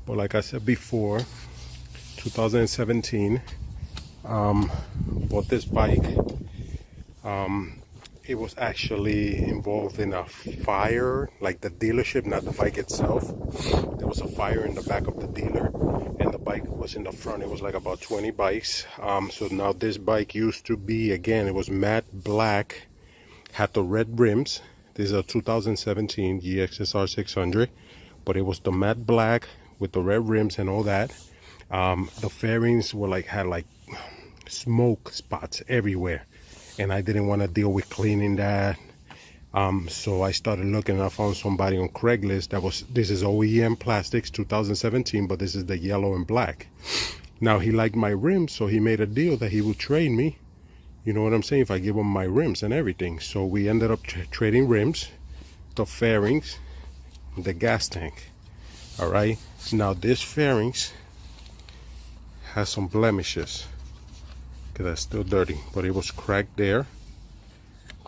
But like I said before, 2017, bought this bike. It was actually involved in a fire, like the dealership, not the bike itself. There was a fire in the back of the dealer, and the bike was in the front. It was like about 20 bikes. So now this bike used to be, again, it was matte black, had the red rims. This is a 2017 GSXR600, but it was the matte black with the red rims and all that. The fairings were like, had like smoke spots everywhere, and I didn't want to deal with cleaning that. So I started looking. I found somebody on Craigslist that was, this is OEM plastics 2017, but this is the yellow and black. Now he liked my rims, so he made a deal that he would trade me, you know what I'm saying, if I give him my rims and everything. So we ended up trading rims, the fairings, the gas tank. All right, now this fairings has some blemishes because that's still dirty, but it was cracked there,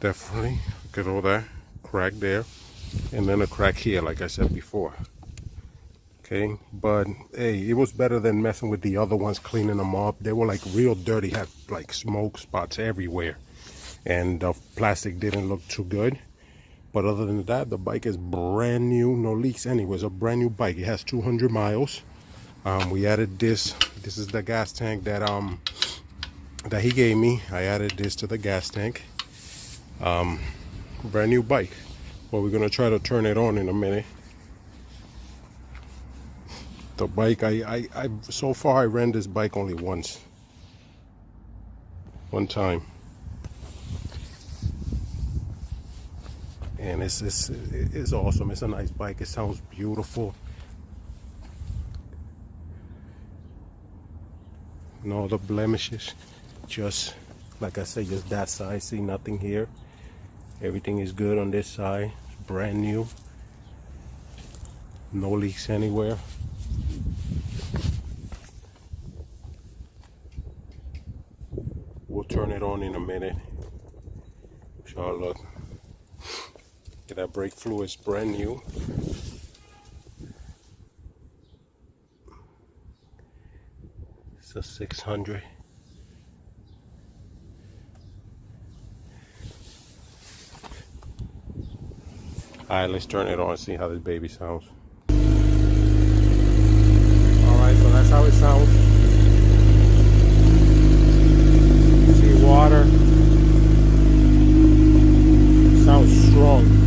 definitely. Look at all that crack there, and then a crack here, like I said before. Okay, but hey, it was better than messing with the other ones, cleaning them up. They were like real dirty, had like smoke spots everywhere, and the plastic didn't look too good. But other than that, the bike is brand new, no leaks anyways. A brand new bike. It has 200 miles. We added this. This is the gas tank that that he gave me. I added this to the gas tank. Brand new bike. Well, we're gonna try to turn it on in a minute. The bike, I so far I ran this bike only once. One time. And it's awesome. It's a nice bike. It sounds beautiful. No other blemishes. Just like I said, just that side. See, nothing here. Everything is good on this side. It's brand new. No leaks anywhere. We'll turn it on in a minute. Sure, look. That brake fluid is brand new. It's a 600. Alright, let's turn it on and see how this baby sounds. Alright, so that's how it sounds. See water. Sounds strong.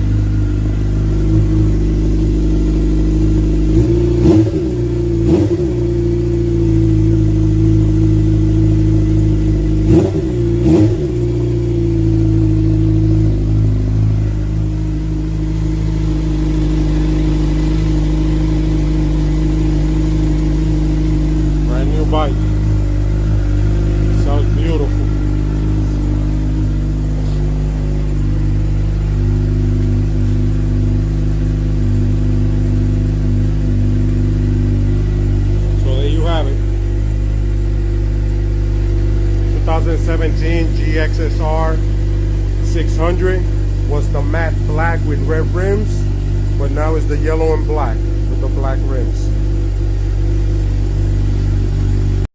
Bike. Sounds beautiful. So there you have it. 2017 GSXR 600 was the matte black with red rims, but now it's the yellow and black with the black rims.